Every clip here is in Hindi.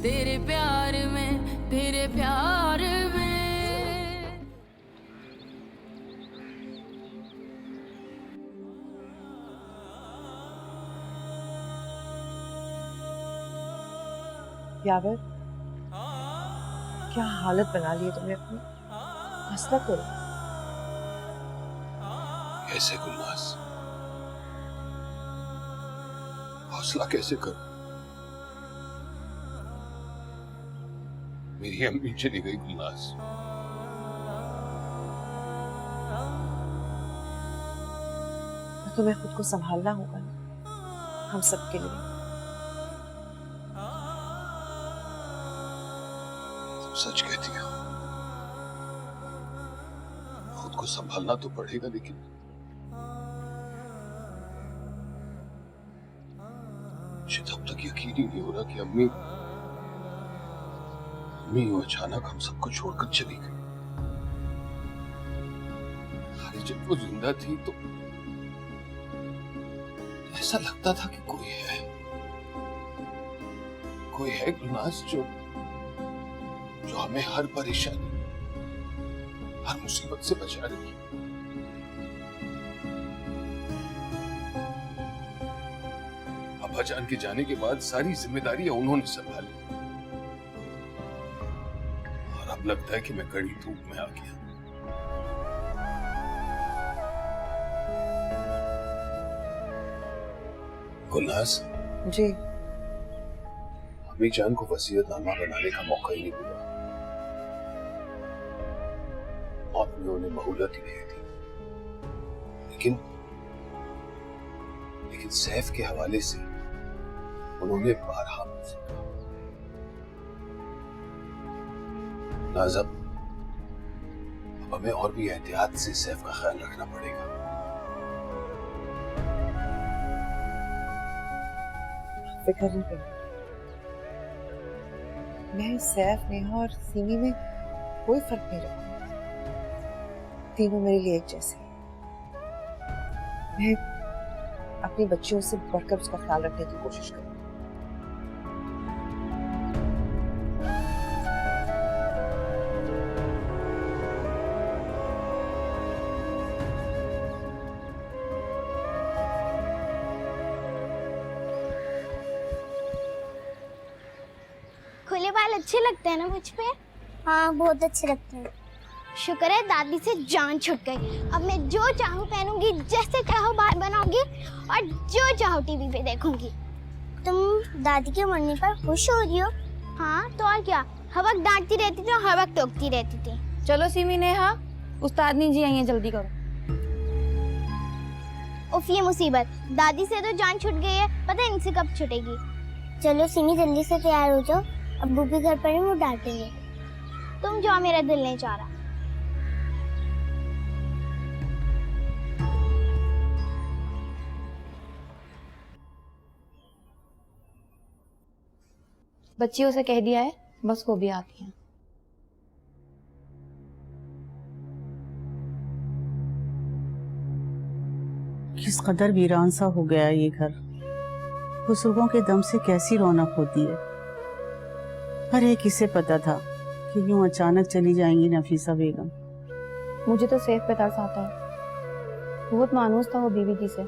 तेरे प्यार में, तेरे प्यार में। यावर, क्या हालत बना ली है तुमने अपनी। हंसना करो। कैसे गुलनाज, हौसला कैसे करूं? मेरी अम्मी चली गई गुलनाज। तुम्हें खुद को संभालना होगा ना, हम सबके लिए। तुम सच कहती हो, खुद को संभालना तो पड़ेगा, लेकिन मुझे तब तक यकीन ही नहीं हो रहा कि अम्मी अचानक हम सबको छोड़कर चली गई। अरे जब वो जिंदा थी तो ऐसा लगता था कि कोई है गुलनाज जो हमें हर परेशानी, हर मुसीबत से बचा रही है। अब्बा जान के जाने के बाद सारी जिम्मेदारियां उन्होंने संभाली और अब लगता है कि मैं कड़ी धूप में आ गया। गुलनाज जी। अम्मी जान को वसीयतनामा बनाने का मौका ही नहीं मिला। मौत ने उन्हें मोहलत ही नहीं दी, लेकिन सैफ के हवाले से उन्होंने बारहा मुझसे कहा, नाज़ब अब हमें और भी एहतियात से सैफ का ख्याल रखना पड़ेगा। फिक्र नहीं करो, मैं सैफ, नेहा और सीमी में कोई फर्क नहीं रखूंगी। तीनों मेरे लिए एक जैसे। मैं अपनी बच्चियों से बढ़कर उसका ख्याल रखने की कोशिश करूंगी। खुले बाल अच्छे लगते हैं ना मुझ पे? हाँ, बहुत अच्छे लगते हैं। शुक्र है दादी से जान छूट गई। अब मैं जो चाहूँ पहनूंगी, जैसे चाहो बाल बनाऊंगी और जो चाहो टीवी पे देखूंगी। तुम दादी के मरने पर खुश हो रही हो? हाँ, तो और क्या, हर वक्त डांटती रहती थी और हर वक्त टोकती रहती थी। चलो सिमी, नेहा, उस्तादनी जी आई हैं, जल्दी करो। उफ, ये मुसीबत, दादी से तो जान छूट गई है, पता है इनसे कब छूटेगी। चलो सिमी, जल्दी से तैयार हो जाओ, अब्बू भी घर पर हैं, वो डांटेंगे। तुम जाओ, मेरा दिल नहीं चाह रहा। बच्चियों से कह दिया है, बस वो भी आती हैं। किस कदर वीरान सा हो गया ये घर। बुजुर्गों के दम से कैसी रौनक होती है। हर एक किसे पता था कि यूं अचानक चली जाएंगी नफीसा बेगम। मुझे तो सैफ पे तरस आता है। बहुत मानूस था वो बीवी जी से,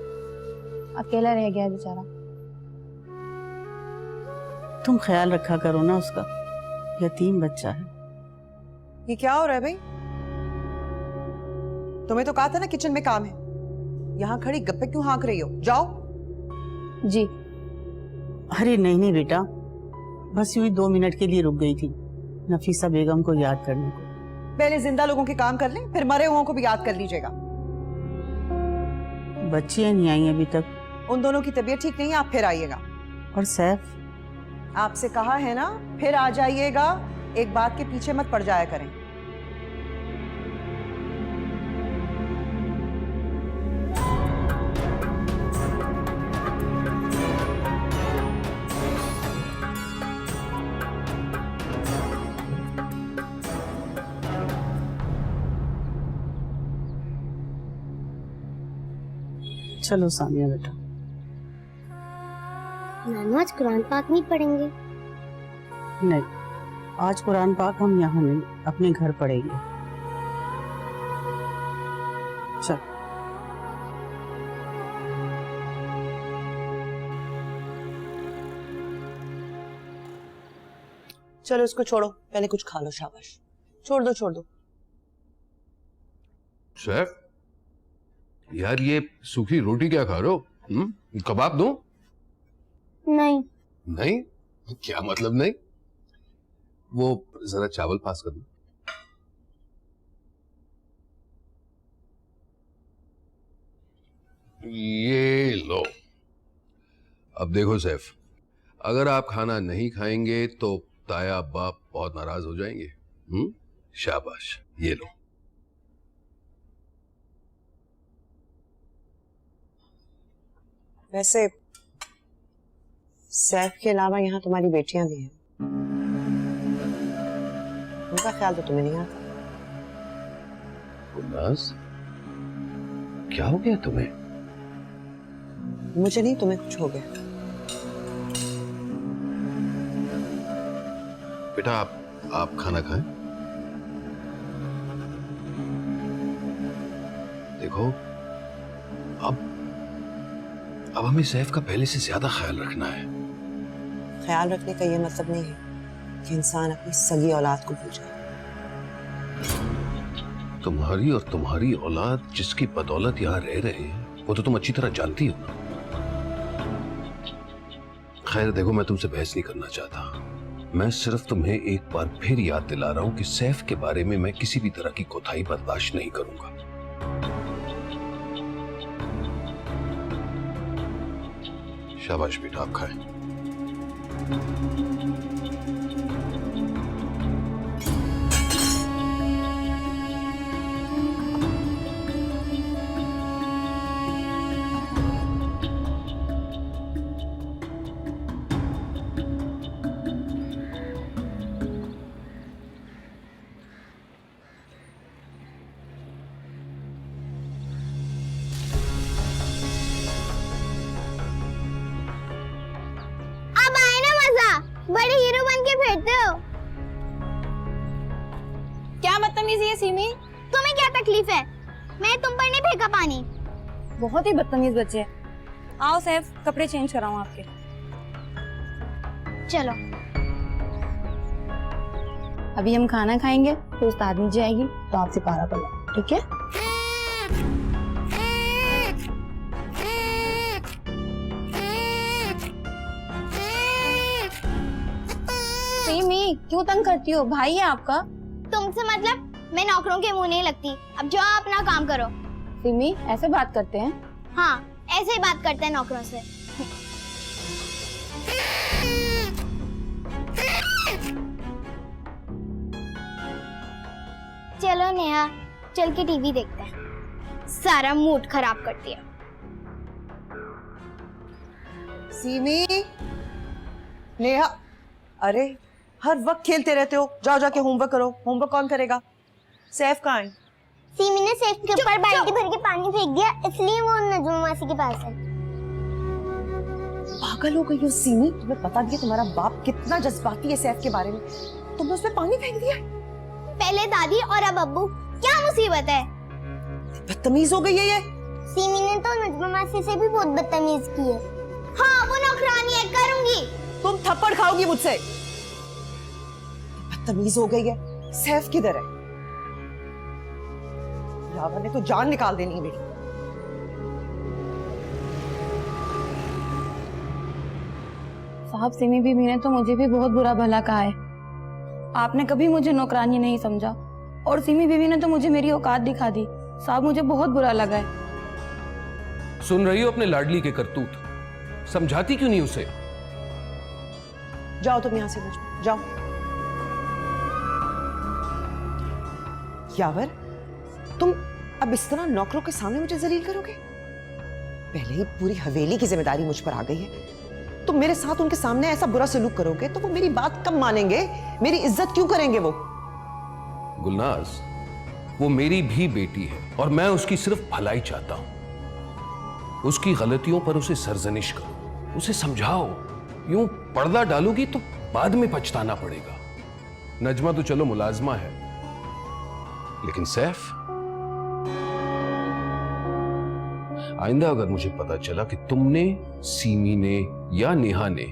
अकेला रह गया बेचारा। तुम ख्याल रखा करो ना उसका, यतीम बच्चा है। ये क्या हो रहा है भाई? तुम्हें तो कहा था ना किचन में काम है, यहाँ खड़ी गप्पे क्यों हाँक रही हो? जाओ। जी। अरे नहीं बेटा, बस यूं ही 2 मिनट के लिए रुक गई थी नफीसा बेगम को याद करने को। पहले जिंदा लोगों के काम कर लें, फिर मरे हुओं को भी याद कर लीजिएगा। बच्चियां नहीं आई अभी तक। उन दोनों की तबीयत ठीक नहीं है, आप फिर आइएगा। और सैफ? आपसे कहा है ना, फिर आ जाइएगा। एक बात के पीछे मत पड़ जाया करें। चलो सानिया बेटा। नानू आज कुरान पाक नहीं पढ़ेंगे? नहीं, आज कुरान पाक हम यहाँ नहीं, अपने घर पढ़ेंगे। चल। चलो इसको छोड़ो, पहले कुछ खा लो। शाबाश, छोड़ दो छोड़ दो। सैफ, यार ये सूखी रोटी क्या खा रहे हो? कबाब दूं? नहीं। नहीं? क्या मतलब नहीं? वो जरा चावल पास कर दो। ये लो। अब देखो सैफ, अगर आप खाना नहीं खाएंगे तो ताया बाप बहुत नाराज हो जाएंगे। शाबाश, ये लो। वैसे सैफ के अलावा यहाँ तुम्हारी बेटियां भी हैं, उनका ख्याल तो तुम्हें नहीं आता। गुलनाज, क्या हो गया तुम्हें? मुझे नहीं, तुम्हें कुछ हो गया। बेटा आप खाना खाएं। देखो, अब हमें सैफ का पहले से ज्यादा ख्याल रखना है। ख्याल रखने का ये मतलब नहीं है कि इंसान अपनी सगी औलाद को भूल जाए। तुम्हारी और तुम्हारी औलाद जिसकी बदौलत यहाँ रह रहे हैं, वो तो तुम अच्छी तरह जानती हो ना। खैर देखो, मैं तुमसे बहस नहीं करना चाहता। मैं सिर्फ तुम्हें एक बार फिर याद दिला रहा हूं कि सैफ के बारे में मैं किसी भी तरह की कोताही बर्दाश्त नहीं करूंगा। शाबाश बेटा, आप खाएं। बड़े हीरो बन के फिरते हो। क्या बदतमीजी है सीमी? तुम्हें क्या तकलीफ है? मैं तुम पर नहीं फेंका पानी। बहुत ही बदतमीज बच्चे। आओ सैफ, कपड़े चेंज कराऊं आपके। चलो। अभी हम खाना खाएंगे, तो उस्तादनी जी आएगी तो आपसे पारा पड़ा, ठीक है? सीमी, क्यों तंग करती हो? भाई है आपका। तुमसे मतलब? मैं नौकरों के मुंह नहीं लगती। अब जाओ अपना काम करो। सीमी, ऐसे बात करते हैं? हाँ, ऐसे ही बात करते हैं नौकरों से। चलो नेहा, चल के टीवी देखते हैं। सारा मूड खराब कर दिया। सीमी, नेहा, अरे हर वक्त खेलते रहते हो। जाओ जाके होमवर्क करो। होमवर्क कौन करेगा? सैफ कहाँ है? सीमी ने सैफ के ऊपर बाल्टी भर के पानी फेंक दिया, इसलिए वो नजमा मासी के पास है। पागल हो गई हो सीमी? तुम्हें पता नहीं है तुम्हारा बाप कितना जज्बाती है सैफ के बारे में? तुमने उसमें पानी फेंक दिया? पहले दादी और अब अब्बू। क्या मुसीबत है? बदतमीज हो गई है ये। सीमी ने तो नजमा मासी से भी बहुत बदतमीज की है। हाँ, वो नौकरानी है, करूंगी। तुम थप्पड़ खाओगी मुझसे। बदतमीज हो गई है। सैफ किधर है? यावर ने तो जान निकाल देनी है मेरी। साहब, सिमी बीबी ने तो मुझे भी बहुत बुरा भला कहा है। आपने कभी मुझे नौकरानी नहीं समझा, और सिमी बीबी ने तो मुझे मेरी औकात दिखा दी। साहब, मुझे बहुत बुरा लगा है। सुन रही हो अपने लाडली के करतूत? समझाती क्यों नहीं उसे? जाओ तुम यहां से, जाओ। यावर, तुम अब इस तरह नौकरों के सामने मुझे जलील करोगे? पहले ही पूरी हवेली की जिम्मेदारी मुझ पर आ गई है। तुम मेरे साथ उनके सामने ऐसा बुरा सलूक करोगे तो वो मेरी बात कब मानेंगे? मेरी इज्जत क्यों करेंगे वो? गुलनाज, वो मेरी भी बेटी है और मैं उसकी सिर्फ भलाई चाहता हूं। उसकी गलतियों पर उसे सरजनिश करो, उसे समझाओ। यूं पर्दा डालोगी तो बाद में पछताना पड़ेगा। नजमा तो चलो मुलाजमा है, लेकिन सैफ, आइंदा अगर मुझे पता चला कि तुमने, सीमी ने या नेहा ने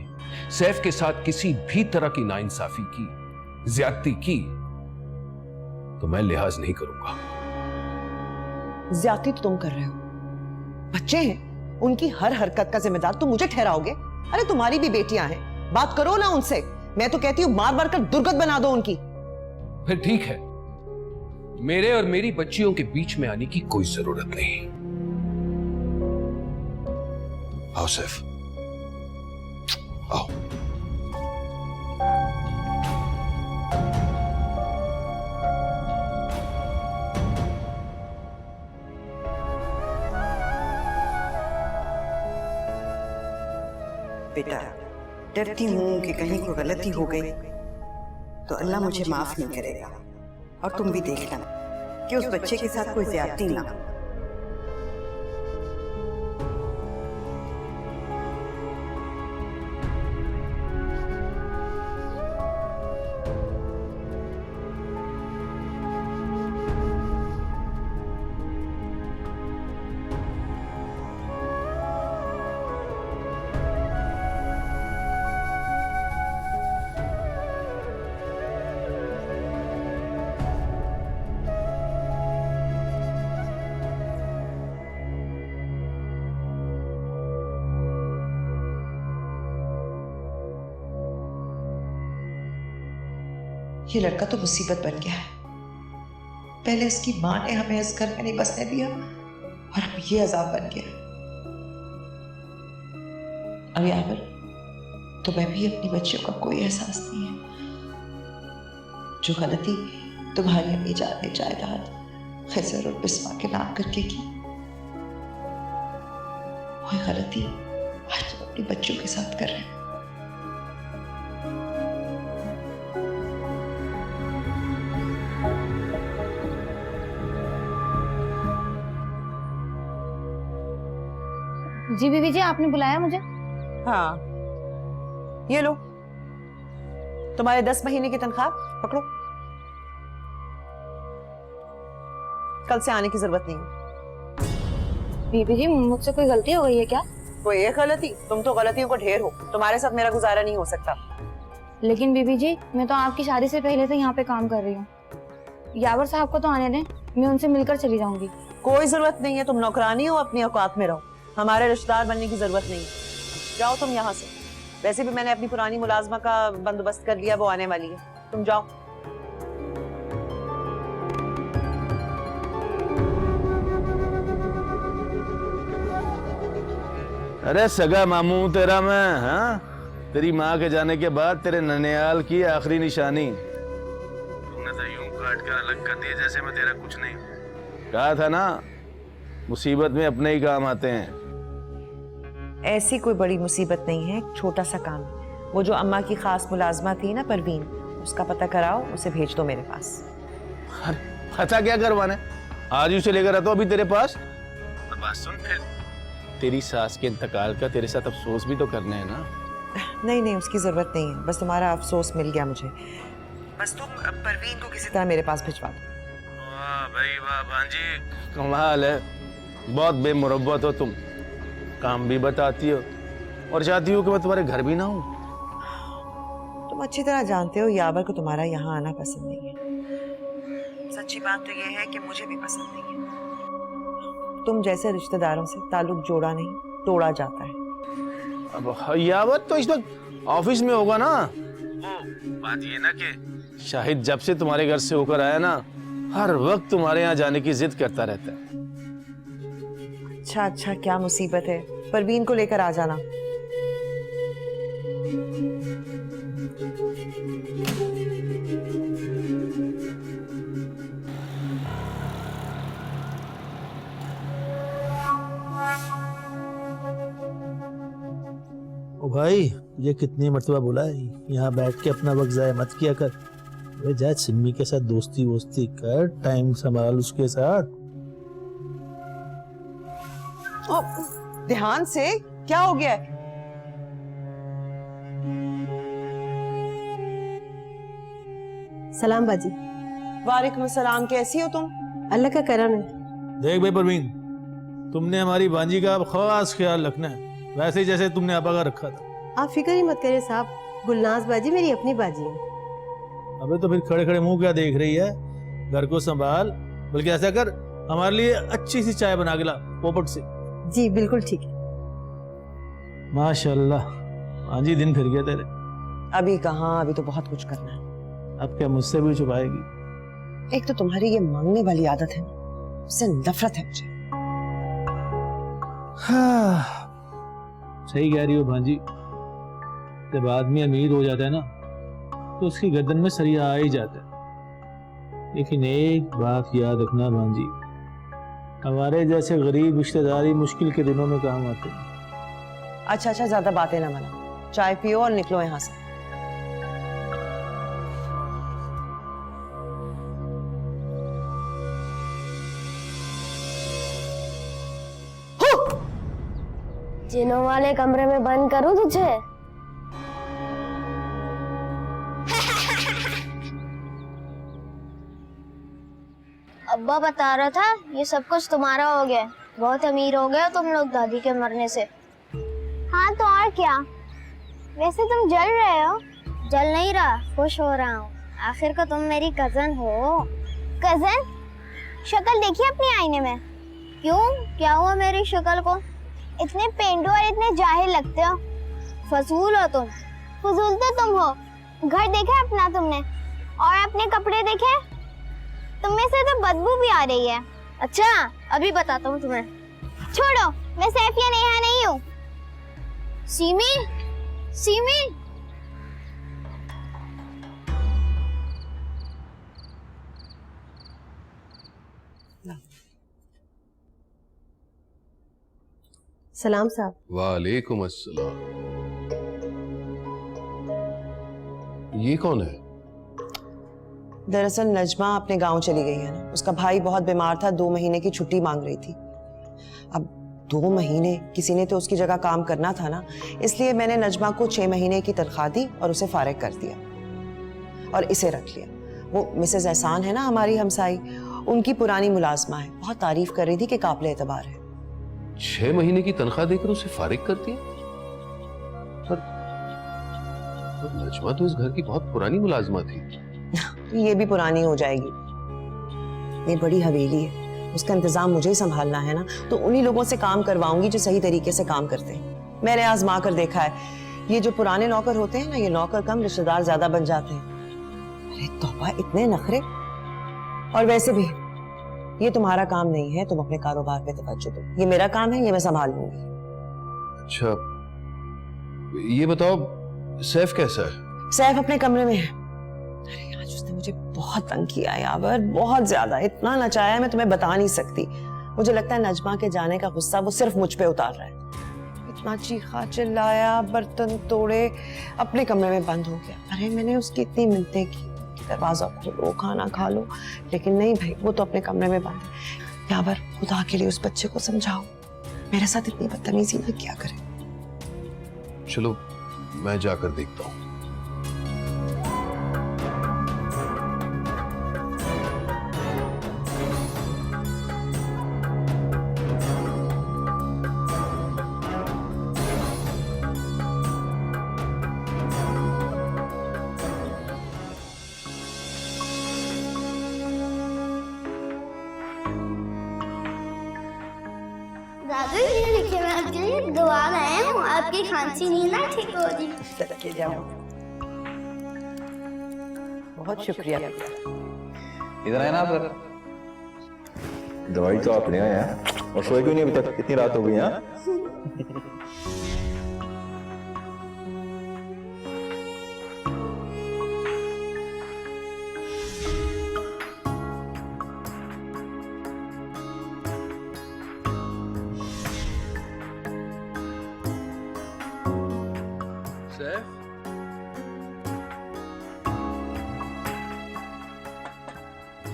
सैफ के साथ किसी भी तरह की नाइंसाफी की, ज्यादती की, तो मैं लिहाज नहीं करूंगा। ज्यादती तो तुम कर रहे हो। बच्चे हैं, उनकी हर हरकत का जिम्मेदार तुम मुझे ठहराओगे? अरे तुम्हारी भी बेटियां हैं, बात करो ना उनसे। मैं तो कहती हूँ मार मार कर दुर्गत बना दो उनकी। फिर ठीक है, मेरे और मेरी बच्चियों के बीच में आने की कोई जरूरत नहीं। आओ सैफ, आओ। बेटा, डरती हूँ कि कहीं कोई गलती हो गई तो अल्लाह मुझे माफ नहीं करेगा। और तुम भी देखना कि उस बच्चे के साथ कोई ज्यादती ना हो। ये लड़का तो मुसीबत बन गया है। पहले उसकी माँ ने हमें इस घर में नहीं बसने दिया और अब ये अजाब बन गया। अब यावर, तुम्हें भी अपनी बच्चियों का कोई एहसास नहीं है। जो गलती तुम्हारी अम्मी जान ने जायदाद खिजर और बिस्मा के नाम करके की, वही गलती आज तुम अपनी बच्चों के साथ कर रहे हो। जी बीबी जी, आपने बुलाया मुझे? हाँ, ये लो तुम्हारे 10 महीने की तनख्वाह, पकड़ो। कल से आने की जरूरत नहीं है। बीबी जी, मुझसे कोई गलती हो गई है क्या? कोई एक गलती? तुम तो गलतियों को ढेर हो। तुम्हारे साथ मेरा गुजारा नहीं हो सकता। लेकिन बीबी जी, मैं तो आपकी शादी से पहले से यहाँ पे काम कर रही हूँ। यावर साहब को तो आने दें, मैं उनसे मिलकर चली जाऊंगी। कोई जरूरत नहीं है, तुम नौकरानी हो, अपनी औकात में रहो। हमारे रिश्तेदार बनने की जरूरत नहीं है। जाओ तुम यहाँ से। वैसे भी मैंने अपनी पुरानी मुलाजमा का बंदोबस्त कर लिया, वो आने वाली है। तुम जाओ। अरे सगा मामू तेरा मैं, हाँ? तेरी माँ के जाने के बाद तेरे ननियाल की आखिरी निशानी। तूने तो यूं काट कर अलग कर दिया जैसे मैं तेरा कुछ नहीं। कहा था ना, मुसीबत में अपने ही काम आते हैं। ऐसी कोई बड़ी मुसीबत नहीं है, छोटा सा काम। वो जो अम्मा की खास मुलाजमा थी ना परवीन, उसका पता कराओ, उसे भेज दो मेरे पास। अरे पता क्या करवाना? आज ही उसे लेकर आता हूं अभी तेरे पास। और बात सुन, फिर तेरी सास के इंतकाल का तेरे साथ अफसोस भी तो करना है ना। नहीं नहीं, उसकी जरूरत नहीं है। बस तुम्हारा अफसोस मिल गया मुझे। बस तुम परवीन को किसी तरह मेरे पास भिजवा दो। वाह भाई वाह भांजी, कमाल है। बहुत बेमुरब्बत हो तुम। काम भी बताती हो और चाहती हो कि मैं तुम्हारे घर भी ना हूं। तुम अच्छी तरह जानते हो यावर को तुम्हारा यहाँ आना पसंद नहीं है। सच्ची बात तो यह है कि मुझे भी पसंद नहीं है। तुम जैसे रिश्तेदारों से ताल्लुक जोड़ा नहीं, तोड़ा जाता है। अब यावर तो इस वक्त ऑफिस में होगा ना। वो बात ये ना कि शाहिद जब से तुम्हारे घर से होकर आया ना, हर वक्त तुम्हारे यहाँ जाने की जिद करता रहता है। अच्छा अच्छा, क्या मुसीबत है? परवीन को लेकर आ जाना। ओ भाई, ये कितनी मर्तबा बोला है, यहाँ बैठ के अपना वक्त जाया मत किया कर। वे जा सिमी के साथ दोस्ती वोस्ती कर, टाइम संभाल उसके साथ। ध्यान से, क्या हो गया है? सलाम बाजी। वालेकुम अस्सलाम, कैसी हो तुम? अल्लाह का करम है। देख भाई परवीन, तुमने हमारी भांजी का खास ख्याल रखना है, वैसे ही जैसे तुमने आपा का रखा था। आप फिक्र ही मत करें साहब, गुलनाज बाजी मेरी अपनी बाजी है। अबे तो फिर खड़े खड़े मुंह क्या देख रही है, घर को संभाल। बल्कि ऐसा कर, हमारे लिए अच्छी सी चाय बना के ला पोपट से। जी बिल्कुल ठीक है। माशाल्लाह, हाँ जी, दिन फिर गया तेरे। अभी कहाँ, अभी तो बहुत कुछ करना है। अब क्या मुझसे भी छुपाएगी? एक तो तुम्हारी ये मांगने वाली आदत है ना, उससे नफरत है मुझे। हाँ, सही कह रही हो भांजी। जब आदमी अमीर हो जाता है ना, तो उसकी गर्दन में सरिया आ ही जाता है। लेकिन एक बात याद रखना भांजी, हमारे जैसे गरीब रिश्तेदारी मुश्किल के दिनों में काम आते हैं। अच्छा अच्छा, ज्यादा बातें ना बनाओ, चाय पियो और निकलो यहाँ से। जिनों वाले कमरे में बंद करूं तुझे? अब्बा बता रहा था ये सब कुछ तुम्हारा हो गया, बहुत अमीर हो गए हो तुम लोग दादी के मरने से। हाँ तो और क्या, वैसे तुम जल रहे हो। जल नहीं रहा, खुश हो रहा हूँ, आखिर को तुम मेरी कजन हो। कजन? शक्ल देखी अपनी आईने में? क्यों, क्या हुआ मेरी शक्ल को? इतने पेंडू और इतने जाहिल लगते हो, फजूल हो तुम। फजूल तो तुम हो। घर देखा अपना तुमने, और अपने कपड़े देखे? तुम में से तो बदबू भी आ रही है। अच्छा अभी बताता हूँ तुम्हें। छोड़ो, मैं सैफिया नेहा नहीं हूँ। Semi, semi. सलाम साहब। वालेकुम अस्सलाम। ये कौन है? दरअसल नजमा अपने गांव चली गई है ना, उसका भाई बहुत बीमार था, 2 महीने की छुट्टी मांग रही थी। अब 2 महीने किसी ने तो उसकी जगह काम करना था ना, इसलिए मैंने नजमा को 6 महीने की तनख्वाह दी और उसे फारिग कर दिया और इसे रख लिया। वो मिसेज एहसान है ना हमारी हमसाई, उनकी पुरानी मुलाजमा है, बहुत तारीफ कर रही थी कि काबिल एतबार है। 6 महीने की तनख्वाह देकर उसे फारिग कर दिया? पर नजमा तो इस घर की बहुत पुरानी मुलाजमा थी। तो ये भी पुरानी हो जाएगी। ये बड़ी हवेली है, उसका इंतजाम मुझे ही संभालना है ना, तो उन्हीं लोगों से काम करवाऊंगी जो सही तरीके से काम करते हैं। मैंने आजमा कर देखा है, ये जो पुराने नौकर होते हैं ना, ये नौकर कम रिश्तेदार ज्यादा बन जाते हैं। अरे तौबा, इतने नखरे। और वैसे भी ये तुम्हारा काम नहीं है, तुम अपने कारोबार पे तवज्जो दो। ये मेरा काम है, ये मैं संभाल लूंगी। अच्छा ये बताओ, सैफ कैसा है? सैफ अपने कमरे में है। अरे आज उसने मुझे बहुत तंग किया है यावर, बहुत ज्यादा, इतना नचाया मैं तुम्हें बता नहीं सकती। मुझे लगता है नजमा के जाने का गुस्सा वो सिर्फ मुझ पे उतार रहा है। इतना चीखा चिल्लाया, बर्तन तोड़े, अपने कमरे में बंद हो गया। अरे मैंने उसकी इतनी मिन्नतें की, दरवाजा खोलो, खाना खा लो, लेकिन नहीं भाई, वो तो अपने कमरे में बंद है। यावर खुदा के लिए उस बच्चे को समझाओ, मेरे साथ इतनी बदतमीजी ना किया करे। चलो मैं जाकर देखता हूँ। दादी ये देखिए, मैं आपके लिए दुआ लाया हूँ, आपकी खांसी नहीं ना ठीक हो रही। सदके जाओ। बहुत शुक्रिया। इधर आए ना आप। दवाई तो आप ले आए हैं, और सोए क्यों नहीं अभी तक? इतनी रात हो गई है।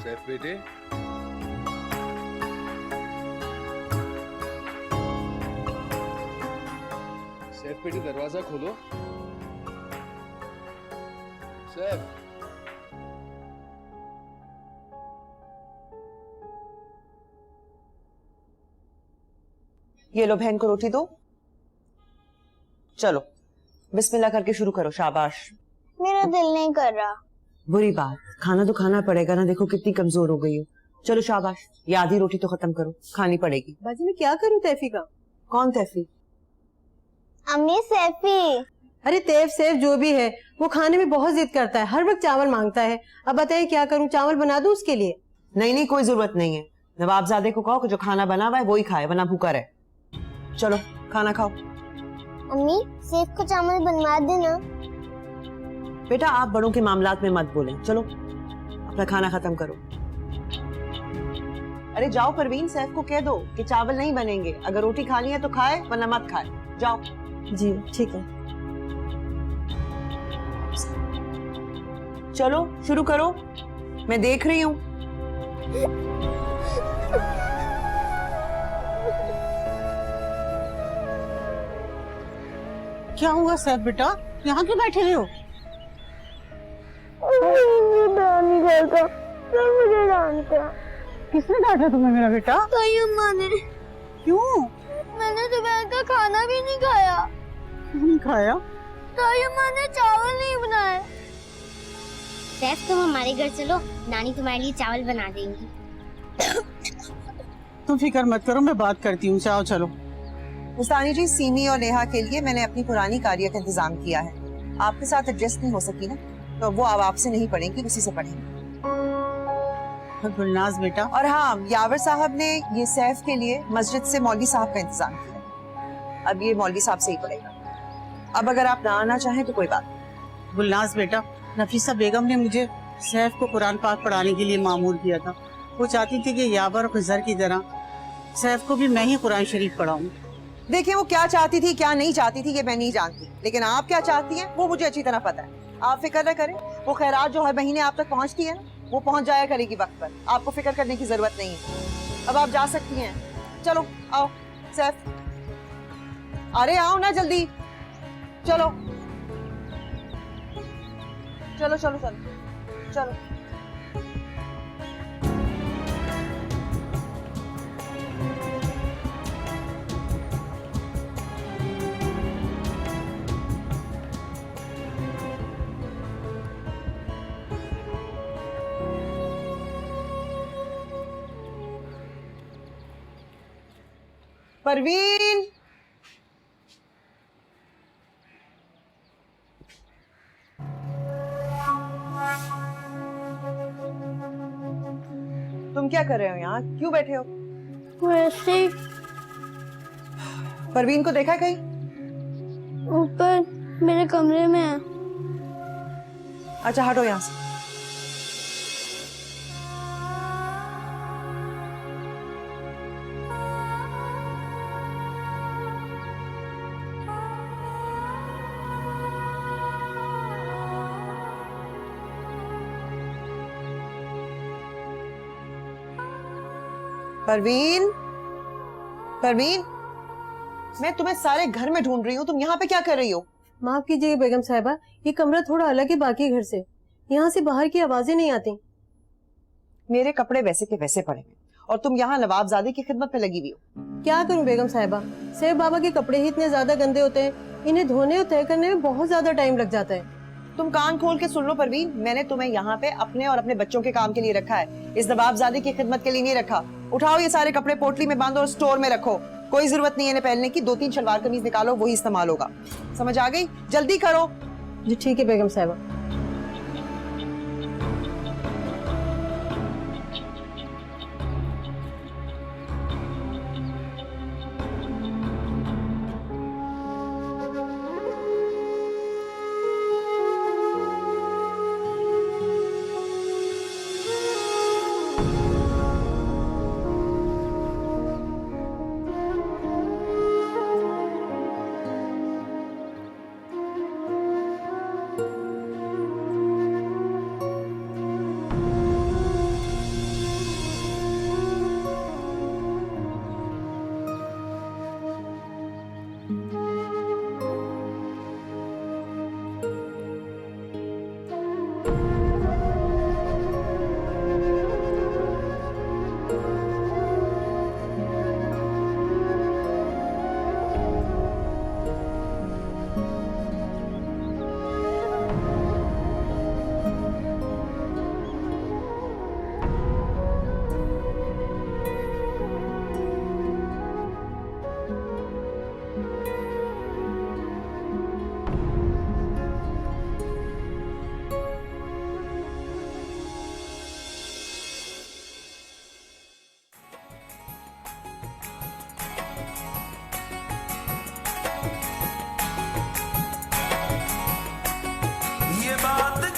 सैफ बेटे, सैफ बेटे दरवाजा खोलो। सैफ, ये लो बहन को रोटी दो। चलो बिस्मिल्लाह करके शुरू करो। शाबाश। मेरा दिल नहीं कर रहा। बुरी बात, खाना तो खाना पड़ेगा ना, देखो कितनी कमजोर हो गई हो। चलो शाबाश, ये आधी रोटी तो खत्म करो, खानी पड़ेगी। बाजी मैं क्या करूं तैफी का? कौन तैफी? अम्मी सैफी। अरे तैफ सैफ जो भी है वो खाने में बहुत जिद करता है, हर वक्त चावल मांगता है। अब बताइए क्या करूं, चावल बना दूं उसके लिए? नहीं नहीं कोई जरूरत नहीं है, नवाबजादे को कहो कि जो खाना बना हुआ है वो ही खाए, वरना भूखा रहे। चलो खाना खाओ। अम्मी सैफ को चावल बनवा देना। बेटा आप बड़ों के मामलात में मत बोलें, चलो अपना खाना खत्म करो। अरे जाओ परवीन, सैफ को कह दो कि चावल नहीं बनेंगे, अगर रोटी खानी है तो खाए वरना मत खाए। जाओ। जी ठीक है। चलो शुरू करो, मैं देख रही हूँ। क्या हुआ सैफ बेटा, यहाँ क्यों बैठे हुए हो? मुझे डांटा। किसने डांटा तुम्हें मेरा बेटा? अम्मा ने। क्यों? मैंने दोपहर का खाना भी नहीं खाया। नहीं खाया? अम्मा ने चावल नहीं बनाए। सैफ तुम हमारे घर चलो, नानी तुम्हारे लिए चावल बना देंगी। तुम फिक्र मत करो, मैं बात करती हूँ। जाओ चलो। मुस्तानी जी, सीमी और नेहा के लिए मैंने अपनी पुरानी कारिया का इंतजाम किया है। आपके साथ एडजस्ट नहीं हो सकी ना, तो वो अब आपसे नहीं पढ़ेंगी, उसी से पढ़ेंगी। गुलनाज बेटा। और हाँ, यावर साहब ने ये सैफ के लिए मस्जिद से मौलवी साहब का इंतजाम किया, अब ये मौलवी साहब से ही पढ़ेगा। अब अगर आप ना आना चाहें तो कोई बात नहीं। गुलनाज बेटा, नफीसा बेगम ने मुझे सैफ को कुरान पाक पढ़ाने के लिए मामूर किया था। वो चाहती थी कि यावर और खिजर की तरह सैफ को भी मैं ही कुरान शरीफ पढ़ाऊं। देखिए वो क्या चाहती थी क्या नहीं चाहती थी ये मैं नहीं जानती, लेकिन आप क्या चाहती हैं वो मुझे अच्छी तरह पता है। आप फिक्र न करें, वो खैरात जो हर महीने आप तक पहुंचती है ना, वो पहुंच जाया करेगी वक्त पर। आपको फिक्र करने की जरूरत नहीं है। अब आप जा सकती हैं। चलो आओ सैफ, अरे आओ ना जल्दी। चलो चलो चलो चलो चलो। परवीन, तुम क्या कर रहे हो यहाँ, क्यों बैठे हो? वैसे परवीन को देखा कहीं? ऊपर मेरे कमरे में है। अच्छा हटो यहाँ से। परवीन, परवीन, मैं तुम्हें सारे घर में ढूंढ रही हूँ, तुम यहाँ पे क्या कर रही हो? माफ कीजिएगा बेगम साहिबा, ये कमरा थोड़ा अलग है बाकी घर से, यहाँ से बाहर की आवाजें नहीं आती। मेरे कपड़े वैसे के वैसे पड़े हैं और तुम यहाँ नवाबजादे की खिदमत में लगी हुई हो। क्या करूँ बेगम साहिबा, सैफ बाबा के कपड़े ही इतने ज्यादा गंदे होते हैं, इन्हें धोने और तय करने में बहुत ज्यादा टाइम लग जाता है। तुम कान खोल के सुन लो परवीन, मैंने तुम्हें यहाँ पे अपने और अपने बच्चों के काम के लिए रखा है, इस नवाबजादे की खिदमत के लिए नहीं रखा। उठाओ ये सारे कपड़े, पोटली में बांधो और स्टोर में रखो। कोई जरूरत नहीं है इन्हें पहनने की, 2-3 शलवार कमीज निकालो, वही इस्तेमाल होगा। समझ आ गई? जल्दी करो। जी ठीक है बेगम साहिबा।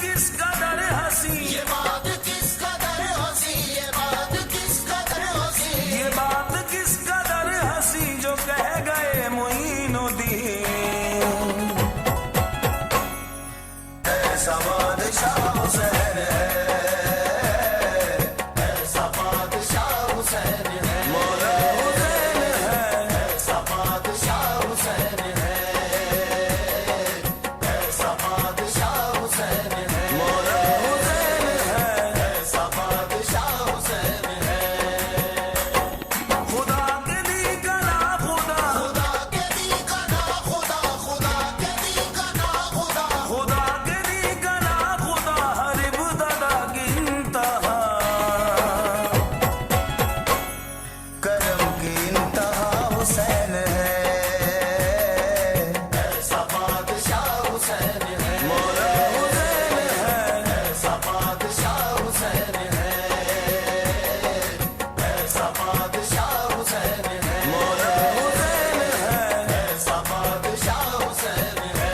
किस कदर हंसी, ये बात किस कदर हंसी, ये बात किस कदर हंसी, ये बात किस कदर हंसी जो कह गए मोइनुद्दीन। ऐसा बादशाह हुसैन है, ऐसा बादशाह हुसैन है, मौला हुसैन है, ऐसा बादशाह हुसैन है, ऐसा बादशाह हुसैन है, मौला हुसैन है, ऐसा बादशाह हुसैन है। खुदा के दी कला खुदा, खुदा के दी कला खुदा, खुदा के दी कला खुदा, खुदा के दी कला खुदा, हर इब्तदा की इंतहा, करम की इंतहा हुसैन है, ऐसा बादशाह हुसैन है, मौला हुसैन है, ऐसा बादशाह हुसैन है, ऐसा बादशाह हुसैन है, मौला हुसैन है, ऐसा बादशाह हुसैन है।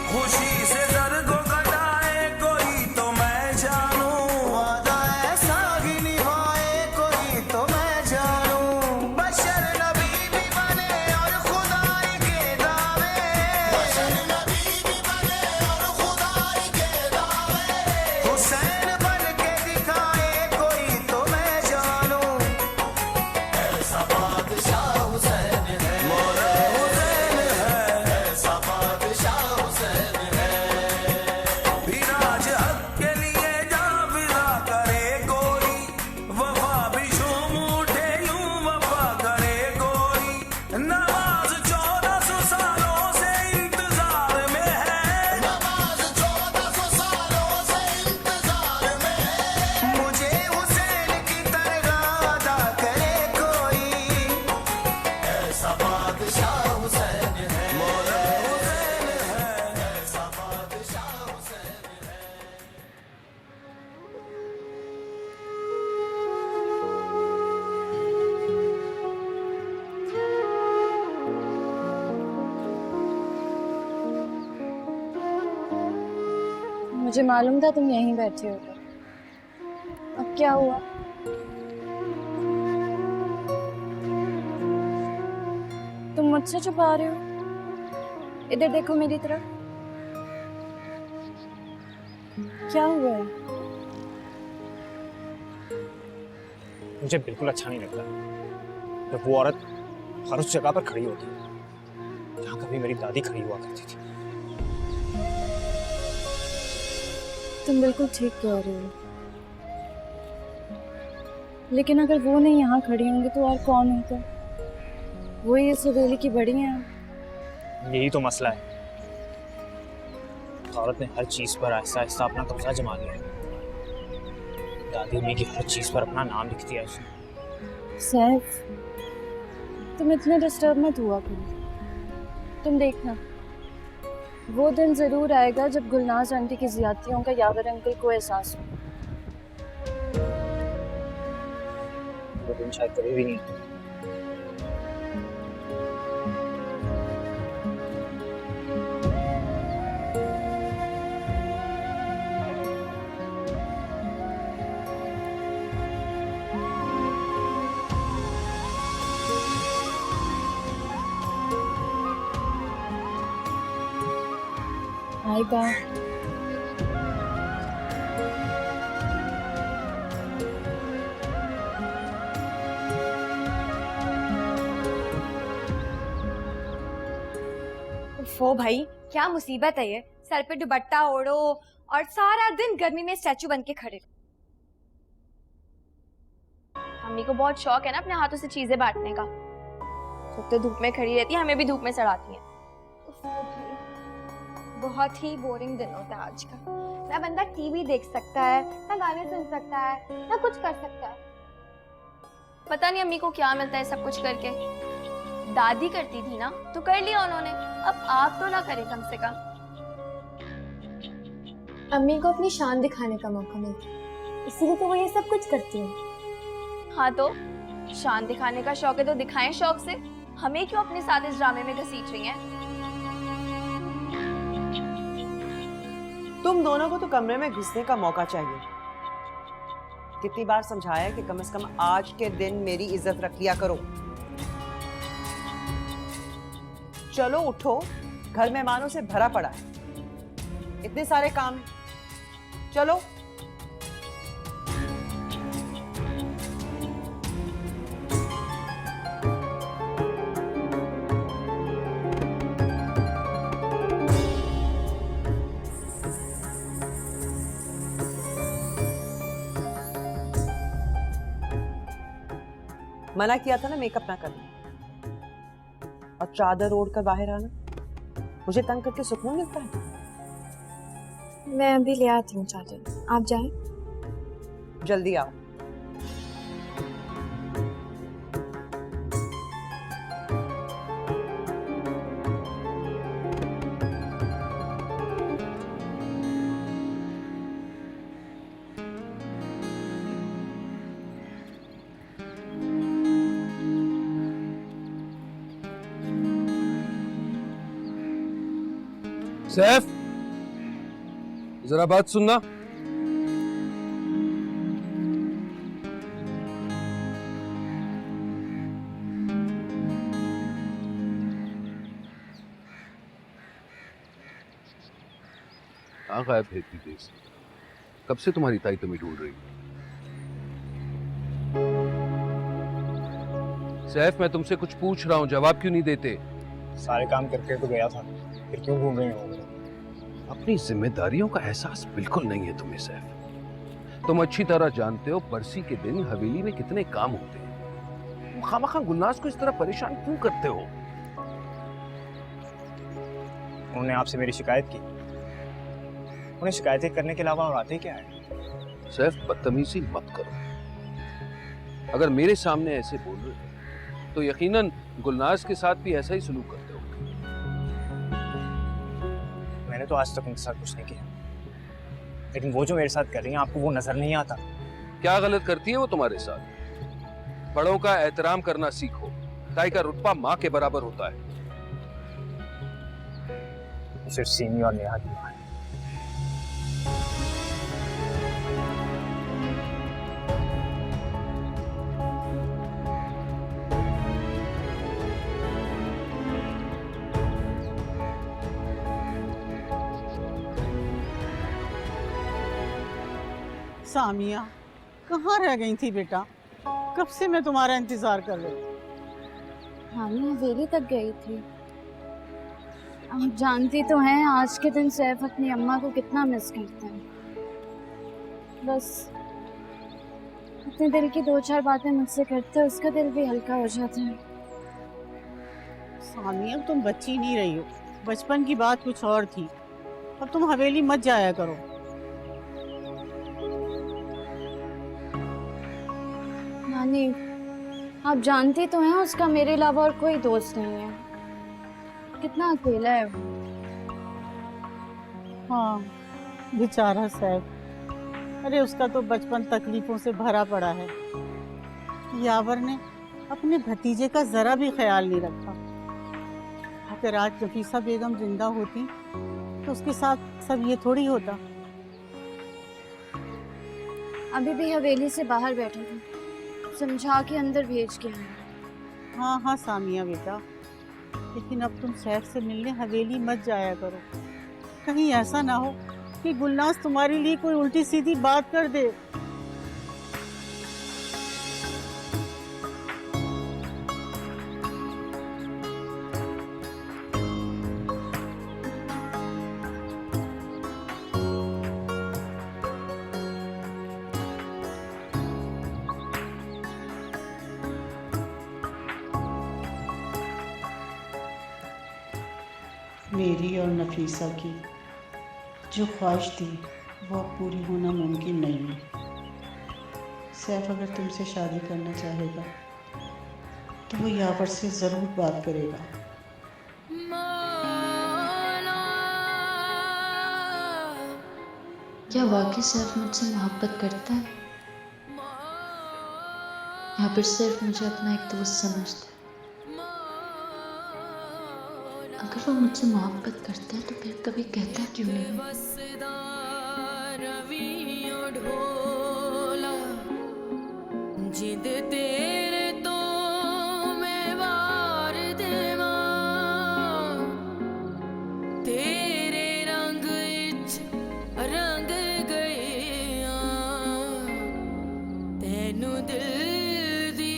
खुशी से दर्द को कटाए कोई तो मैं जानूं, वादा ऐसा ही निभाए कोई तो मैं जानूं, बशर नबी भी बने और खुदाई के दावे, बशर नबी भी बने और खुदाई के दावे, हुसैन बन के दिखाए कोई तो मैं जानूं, ऐसा बादशाह हुसैन है, मौला हुसैन है, ऐसा बादशाह हुसैन है। फिर आज हक के लिए जान फिदा करे कोई, वफा भी झूम उठे यूं वफा करे कोई, नमाज 1400 सालों से इंतजार में है, नमाज 1400 सालों से इंतजार में है, मुझे हुसैन की तरह अदा करे कोई, ऐसा बादशाह हुसैन है, मौला हुसैन है, ऐसा बादशाह हुसैन है। मुझे मालूम था तुम यहीं बैठे होगे। अब क्या हुआ? तुम मुझसे छुपा रहे हो? इधर देखो मेरी तरफ। क्या हुआ है? मुझे बिल्कुल अच्छा नहीं लगता जब वो औरत हर उस जगह पर खड़ी होती है जहाँ कभी मेरी दादी खड़ी हुआ करती थी। तुम बिल्कुल ठीक कह रहे हो, लेकिन अगर वो नहीं यहाँ खड़ी होंगी तो और कौन होगा? वो ये सवेली की बड़ी हैं। यही तो मसला है, औरत ने हर चीज पर आहिस्ता आहिस्ता अपना कब्जा जमा लिया है। दादी अम्मी की हर चीज पर अपना नाम लिख दिया उसने। सैफ, तुम इतने डिस्टर्ब मत हुआ करो। तुम देखना, वो दिन जरूर आएगा जब गुलनाज आंटी की ज्यादतियों का यावर अंकल को एहसास हो। वो दिन शायद कभी भी नहीं। आएगा। वो भाई क्या मुसीबत है ये, सर पे दुपट्टा ओढ़ो और सारा दिन गर्मी में स्टैचू बन के खड़े रहो। मम्मी को बहुत शौक है ना अपने हाथों से चीजें बांटने का, तो धूप में खड़ी रहती है, हमें भी धूप में सड़ाती है। बहुत ही बोरिंग दिन होता है आज का। ना बंदा टीवी देख सकता है, ना गाने सुन सकता है, ना कुछ कर सकता है। पता नहीं अम्मी को क्या मिलता है सब कुछ करके। दादी करती थी ना तो कर लिया उन्होंने, अब आप तो ना करें कम से कम। अम्मी को अपनी शान दिखाने का मौका मिलता है, इसीलिए तो वो ये सब कुछ करती है। हाँ तो शान दिखाने का शौक है तो दिखाएं शौक से, हमें क्यों अपने साथ इस ड्रामे में घसीट रही हैं? तुम दोनों को तो कमरे में घुसने का मौका चाहिए। कितनी बार समझाया कि कम से कम आज के दिन मेरी इज्जत रख लिया करो। चलो उठो, घर मेहमानों से भरा पड़ा है, इतने सारे काम हैं। चलो। मना किया था ना मेकअप ना करना, और चादर ओढ़ कर बाहर आना। मुझे तंग करके सुकून मिलता है। मैं अभी ले आती हूँ चादर, आप जाएं। जल्दी आओ। सैफ, जरा बात सुनना। कहाँ गायब है इतनी देर से? कब से तुम्हारी ताई तुम्हें ढूंढ रही है? सैफ, मैं तुमसे कुछ पूछ रहा हूँ, जवाब क्यों नहीं देते? सारे काम करके तो गया था, फिर क्यों घूम रहे हो? अपनी जिम्मेदारियों का एहसास बिल्कुल नहीं है तुम्हें सैफ। तुम अच्छी तरह जानते हो बरसी के दिन हवेली में कितने काम होते हैं। तुम खामखा गुलनाज को इस तरह परेशान क्यों करते हो? उन्होंने आपसे मेरी शिकायत की। उन्हें शिकायतें करने के अलावा और आते क्या है? सैफ, बदतमीजी मत करो। अगर मेरे सामने ऐसे बोल रहे हो तो यकीनन गुलनाज के साथ भी ऐसा ही सलूक करते हो। मैंने तो आज तक उनके साथ कुछ नहीं किया, लेकिन वो जो मेरे साथ कर रही हैं, आपको वो नजर नहीं आता? क्या गलत करती है वो तुम्हारे साथ? बड़ों का एहतराम करना सीखो। ताई का रुतबा माँ के बराबर होता है। सिर्फ सीमी और नेहा की माँ है। सामिया, कहाँ रह गई थी बेटा? कब से मैं तुम्हारा इंतजार कर रही हूँ। हाँ, मैं हवेली तक गई थी। आप जानती तो हैं आज के दिन सैफ अपनी अम्मा को कितना मिस करते हैं। बस अपने दिल की 2-4 बातें मुझसे करते, उसका दिल भी हल्का हो जाता है। सामिया, तुम बच्ची नहीं रही हो, बचपन की बात कुछ और थी। अब तुम हवेली मत जाया करो। नानी, आप जानती तो हैं उसका मेरे अलावा और कोई दोस्त नहीं है। कितना अकेला है वो। हाँ, बेचारा सैफ। अरे उसका तो बचपन तकलीफों से भरा पड़ा है। यावर ने अपने भतीजे का जरा भी ख्याल नहीं रखा। अगर आज नफीसा बेगम जिंदा होती तो उसके साथ सब ये थोड़ी होता। अभी भी हवेली से बाहर बैठे थे, समझा के अंदर भेज के आए। हाँ हाँ सामिया बेटा, लेकिन अब तुम सैफ से मिलने हवेली मत जाया करो। कहीं ऐसा ना हो कि गुलनाज तुम्हारे लिए कोई उल्टी सीधी बात कर दे। मेरी और नफीसा की जो ख्वाहिश थी वो अब पूरी होना मुमकिन नहीं है। सैफ अगर तुमसे शादी करना चाहेगा तो वो यावर से ज़रूर बात करेगा। क्या वाकई सैफ मुझसे मोहब्बत करता है? या फिर सिर्फ मुझे अपना एक दोस्त समझता है? अगर वो मुझसे मोहब्बत करता है तो फिर कभी कहता क्यों नहीं? जिद तेरे तो मैं वार देवा, तेरे रंग इच रंग गए तेनू दिल दी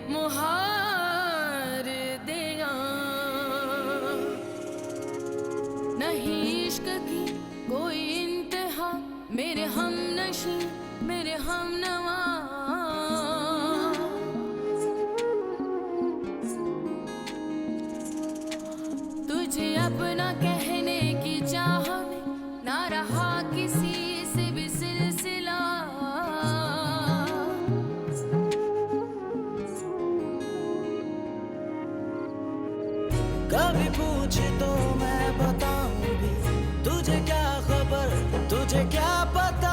मुहार देगा। नहीं इश्क की कोई इंतहा, मेरे हम नशी मेरे हम नवा। तुझे अपना कहने की चाह में ना रहा किसी से भी सिलसिला। कभी पूछे तो मैं बताऊं भी, तुझे क्या खबर तुझे क्या पता।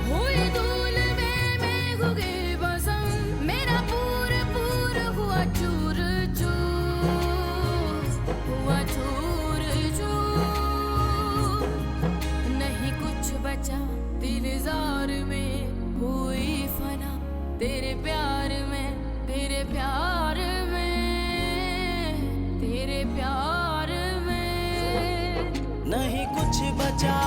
हुई धूल में मैं गुगे बसम, मेरा पूर पूर हुआ चूर चूर, हुआ चूर चूर। नहीं कुछ बचा तेरे जार में, हुई फना तेरे प्यार में, तेरे प्यार में, तेरे प्यार में। नहीं कुछ बचा